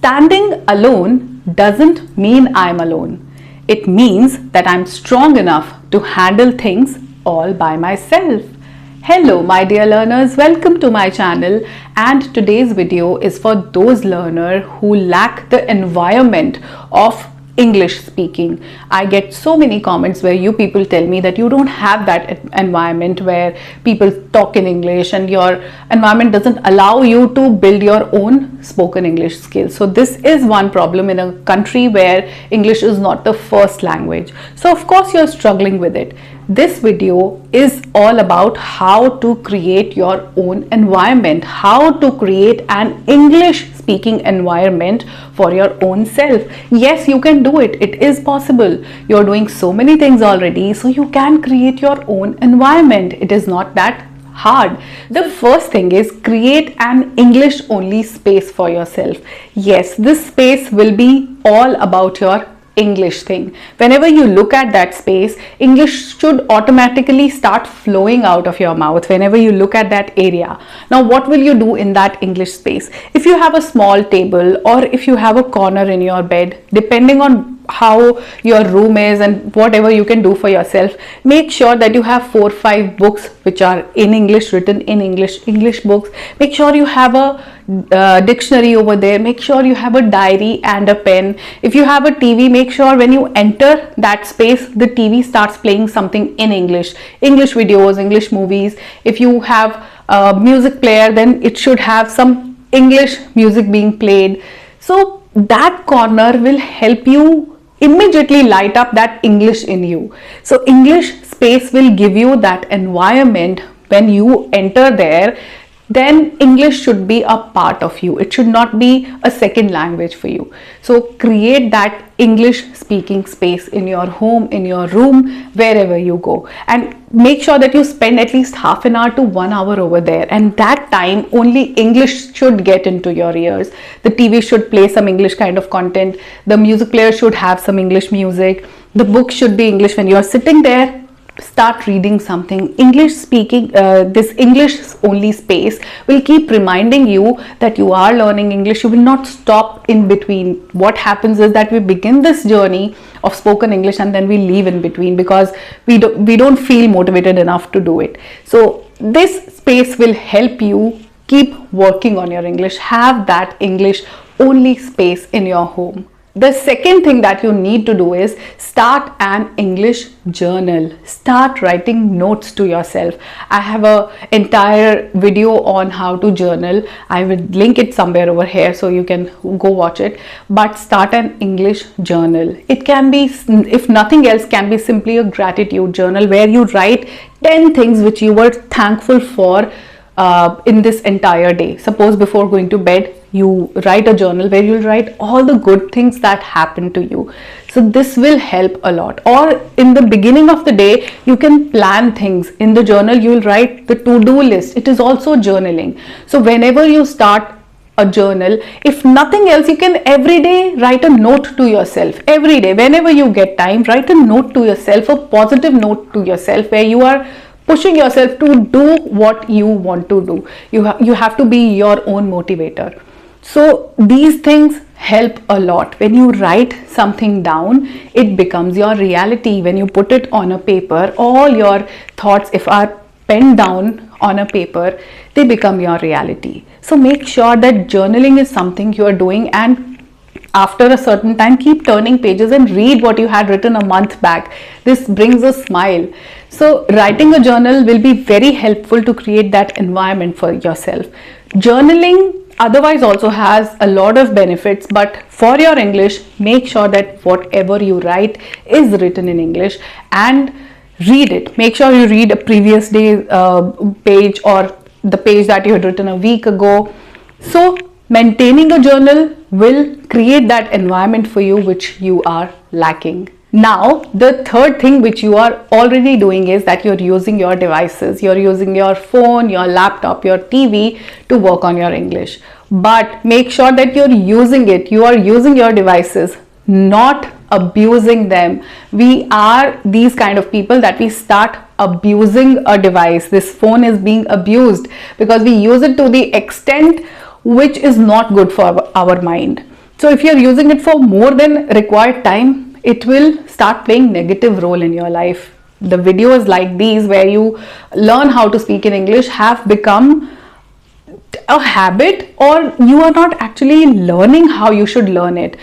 Standing alone doesn't mean I'm alone. It means that I'm strong enough to handle things all by myself. Hello my dear learners, welcome to my channel, and today's video is for those learners who lack the environment of English speaking. I get so many comments where you people tell me that you don't have that environment where people talk in English and your environment doesn't allow you to build your own spoken English skills. So this is one problem in a country where English is not the first language. So of course you're struggling with it. This video is all about how to create your own environment, how to create an English speaking environment for your own self. Yes, you can do it. It is possible. You're doing so many things already, so you can create your own environment. It is not that hard. The first thing is create an English only space for yourself. Yes, this space will be all about your English thing. Whenever you look at that space, English should automatically start flowing out of your mouth whenever you look at that area. Now what will you do in that English space? If you have a small table or if you have a corner in your bed, depending on how your room is and whatever you can do for yourself, make sure that you have 4 or 5 books which are in English, written in English books. Make sure you have a dictionary over there. Make sure you have a diary and a pen. If you have a TV, make sure when you enter that space, the TV starts playing something in English videos, English movies. If you have a music player, then it should have some English music being played. So that corner will help you immediately light up that English in you. So English space will give you that environment. When you enter there, then English should be a part of you. It should not be a second language for you. So create that English speaking space in your home, in your room, wherever you go, and make sure that you spend at least half an hour to 1 hour over there, and that time only English should get into your ears. The TV should play some English kind of content. The music player should have some English music. The book should be English. When you're sitting there, start reading something English speaking. This English only space will keep reminding you that you are learning English. You will not stop in between. What happens is that we begin this journey of spoken English and then we leave in between because we don't feel motivated enough to do it. So this space will help you keep working on your English. Have that English only space in your home. The second thing that you need to do is start an English journal. Start writing notes to yourself. I have an entire video on how to journal. I will link it somewhere over here so you can go watch it. But start an English journal. It can be, if nothing else, can be simply a gratitude journal where you write 10 things which you were thankful for in this entire day. Suppose before going to bed, you write a journal where you'll write all the good things that happened to you. So this will help a lot. Or in the beginning of the day, you can plan things. In the journal, you'll write the to-do list. It is also journaling. So whenever you start a journal, if nothing else, you can every day write a note to yourself. Every day, whenever you get time, write a note to yourself, a positive note to yourself where you are pushing yourself to do what you want to do. You have to be your own motivator. So these things help a lot. When you write something down, it becomes your reality. When you put it on a paper, all your thoughts, if are penned down on a paper, they become your reality. So make sure that journaling is something you are doing, and after a certain time, keep turning pages and read what you had written a month back. This brings a smile. So writing a journal will be very helpful to create that environment for yourself. Journaling otherwise also has a lot of benefits, but for your English, make sure that whatever you write is written in English and read it. Make sure you read a previous day page or the page that you had written a week ago. So maintaining a journal will create that environment for you which you are lacking. Now, the third thing which you are already doing is that you're using your devices. You're using your phone, your laptop, your TV to work on your English. But make sure that you're using it. You are using your devices, not abusing them. We are these kind of people that we start abusing a device. This phone is being abused because we use it to the extent which is not good for our mind. So if you're using it for more than required time, it will start playing negative role in your life. The videos like these where you learn how to speak in English have become a habit, or you are not actually learning how you should learn it.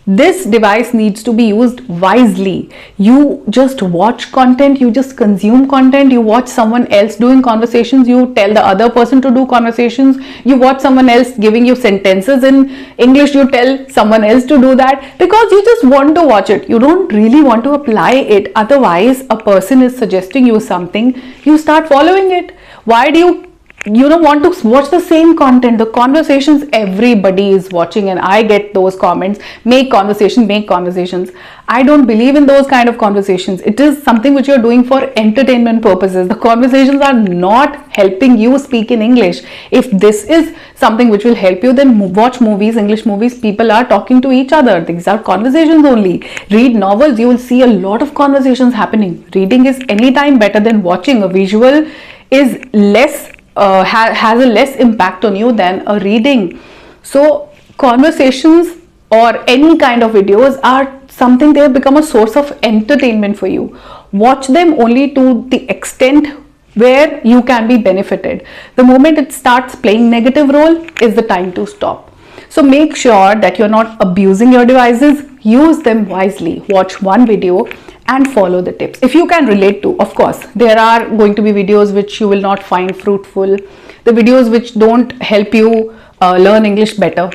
This device needs to be used wisely. You just watch content, you just consume content, you watch someone else doing conversations, you tell the other person to do conversations, you watch someone else giving you sentences in English, you tell someone else to do that because you just want to watch it. You don't really want to apply it. Otherwise, a person is suggesting you something, you start following it. Why do you don't want to watch the same content, the conversations everybody is watching? And I get those comments, make conversations. I don't believe in those kind of conversations. It is something which you're doing for entertainment purposes. The conversations are not helping you speak in English. If this is something which will help you, then watch movies, English movies. People are talking to each other. These are conversations only. Read novels, you will see a lot of conversations happening. Reading is anytime better than watching. A visual is less has a less impact on you than a reading. So conversations or any kind of videos are something, they have become a source of entertainment for you. Watch them only to the extent where you can be benefited. The moment it starts playing negative role is the time to stop. So make sure that you're not abusing your devices. Use them wisely. Watch one video and follow the tips. If you can relate to, of course, there are going to be videos which you will not find fruitful, the videos which don't help you learn English better.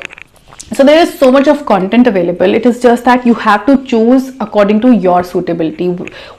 So there is so much of content available. It is just that you have to choose according to your suitability,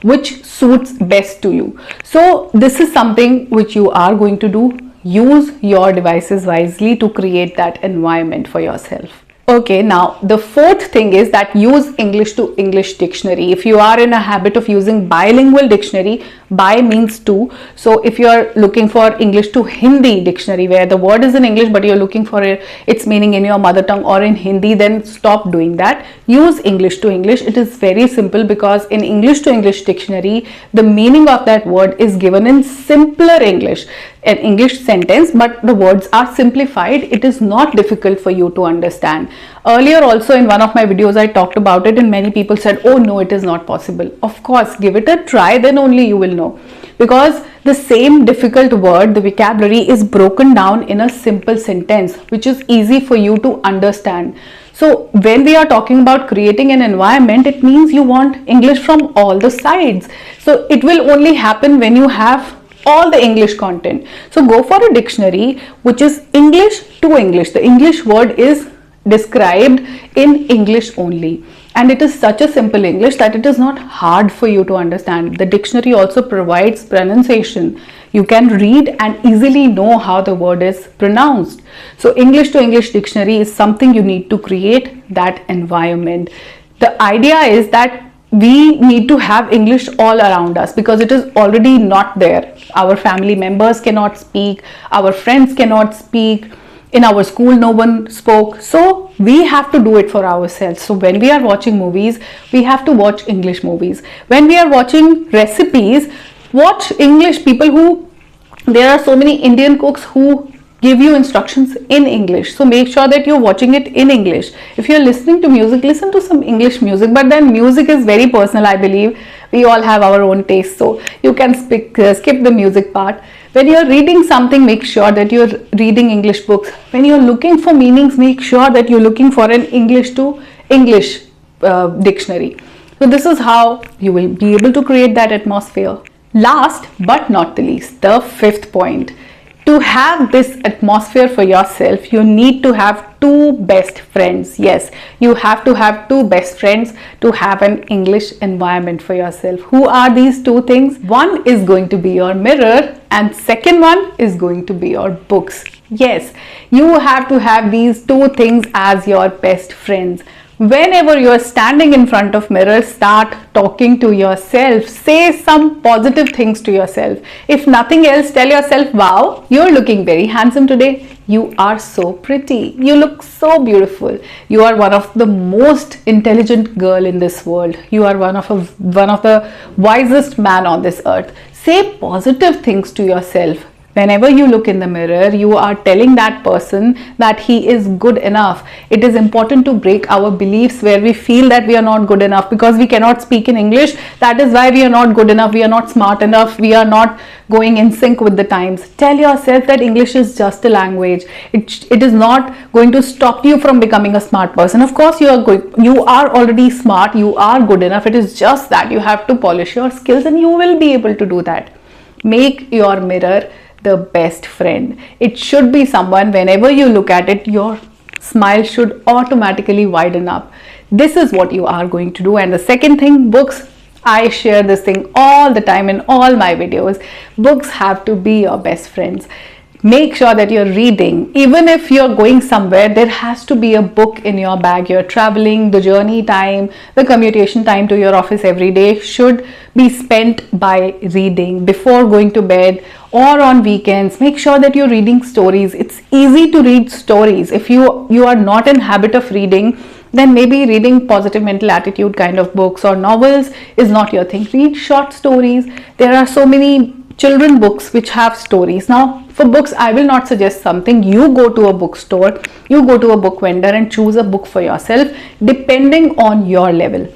which suits best to you. So this is something which you are going to do. Use your devices wisely to create that environment for yourself. Okay, now the fourth thing is that use English to English dictionary. If you are in a habit of using bilingual dictionary, bi means two. So if you are looking for English to Hindi dictionary where the word is in English but you're looking for its meaning in your mother tongue or in Hindi, then stop doing that. Use English to English. It is very simple because in English to English dictionary, the meaning of that word is given in simpler English, an English sentence, but the words are simplified. It is not difficult for you to understand. Earlier also in one of my videos I talked about it and many people said, oh no, it is not possible. Of course, give it a try, then only you will know. Because the same difficult word, the vocabulary is broken down in a simple sentence which is easy for you to understand. So when we are talking about creating an environment, it means you want English from all the sides. So it will only happen when you have all the English content. So go for a dictionary which is English to English. The English word is described in English only, and it is such a simple English that it is not hard for you to understand. The dictionary also provides pronunciation. You can read and easily know how the word is pronounced. So English to English dictionary is something you need to create that environment. The idea is that we need to have English all around us because it is already not there. Our family members cannot speak, our friends cannot speak, in our school no one spoke, so we have to do it for ourselves. So when we are watching movies, we have to watch English movies. When we are watching recipes, watch English people who, there are so many Indian cooks who give you instructions in English. So make sure that you're watching it in English. If you're listening to music, listen to some English music, but then music is very personal. I believe we all have our own taste, so you can skip the music part. When you're reading something, make sure that you're reading English books. When you're looking for meanings, make sure that you're looking for an English to English dictionary. So this is how you will be able to create that atmosphere. Last but not the least, the fifth point. To have this atmosphere for yourself, you need to have two best friends. Yes, you have to have two best friends to have an English environment for yourself. Who are these two things? One is going to be your mirror and second one is going to be your books. Yes, you have to have these two things as your best friends. Whenever you are standing in front of mirror, start talking to yourself. Say some positive things to yourself. If nothing else, tell yourself, wow, you're looking very handsome today. You are so pretty. You look so beautiful. You are one of the most intelligent girl in this world. You are one of the wisest man on this earth. Say positive things to yourself. whenever you look in the mirror, you are telling that person that he is good enough. It is important to break our beliefs where we feel that we are not good enough because we cannot speak in English. That is why we are not good enough, we are not smart enough, we are not going in sync with the times. Tell yourself that English is just a language. It is not going to stop you from becoming a smart person. Of course, you are already smart, you are good enough. It is just that you have to polish your skills, and you will be able to do that. Make your mirror the best friend. It should be someone, whenever you look at it, your smile should automatically widen up. This is what you are going to do. And the second thing, books. I share this thing all the time in all my videos. Books have to be your best friends. Make sure that you're reading. Even if you're going somewhere, there has to be a book in your bag. You're traveling, the journey time, the commutation time to your office every day should be spent by reading before going to bed or on weekends. Make sure that you're reading stories. It's easy to read stories. If you are not in habit of reading, then maybe reading positive mental attitude kind of books or novels is not your thing. Read short stories. There are so many children books which have stories. Now, for books, I will not suggest something. You go to a bookstore, you go to a book vendor and choose a book for yourself depending on your level.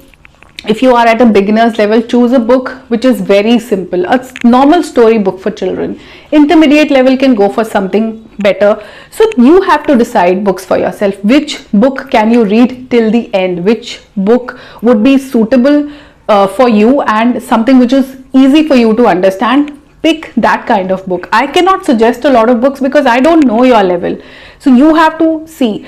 If you are at a beginner's level, choose a book which is very simple, a normal story book for children. Intermediate level can go for something better. So you have to decide books for yourself. Which book can you read till the end? Which book would be suitable for you and something which is easy for you to understand? Pick that kind of book. I cannot suggest a lot of books because I don't know your level. So you have to see.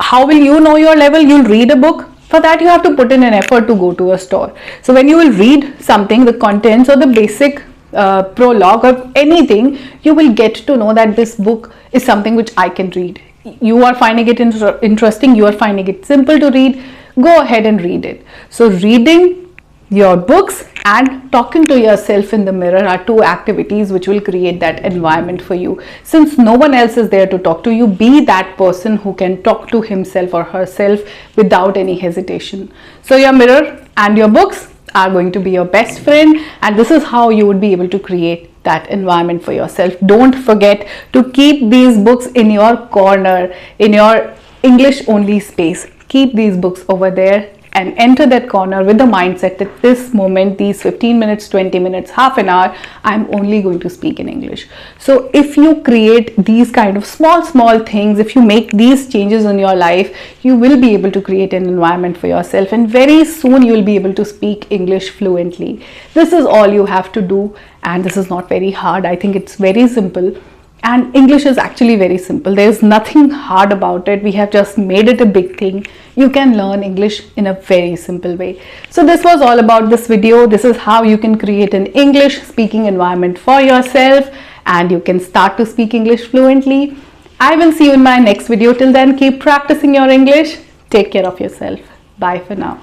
How will you know your level? You'll read a book. For that, you have to put in an effort to go to a store. So when you will read something, the contents or the basic prologue or anything, you will get to know that this book is something which I can read. You are finding it interesting, you are finding it simple to read, go ahead and read it. So reading your books and talking to yourself in the mirror are two activities which will create that environment for you. Since no one else is there to talk to you, be that person who can talk to himself or herself without any hesitation. So your mirror and your books are going to be your best friend, and this is how you would be able to create that environment for yourself. Don't forget to keep these books in your corner, in your English only space. Keep these books over there and enter that corner with the mindset that this moment, these 15 minutes, 20 minutes, half an hour, I'm only going to speak in English. So if you create these kind of small things, if you make these changes in your life, you will be able to create an environment for yourself, and very soon you will be able to speak English fluently. This is all you have to do, and this is not very hard. I think it's very simple. And English is actually very simple. There's nothing hard about it. We have just made it a big thing. You can learn English in a very simple way. So this was all about this video. This is how you can create an English speaking environment for yourself, and you can start to speak English fluently. I will see you in my next video. Till then, keep practicing your English. Take care of yourself. Bye for now.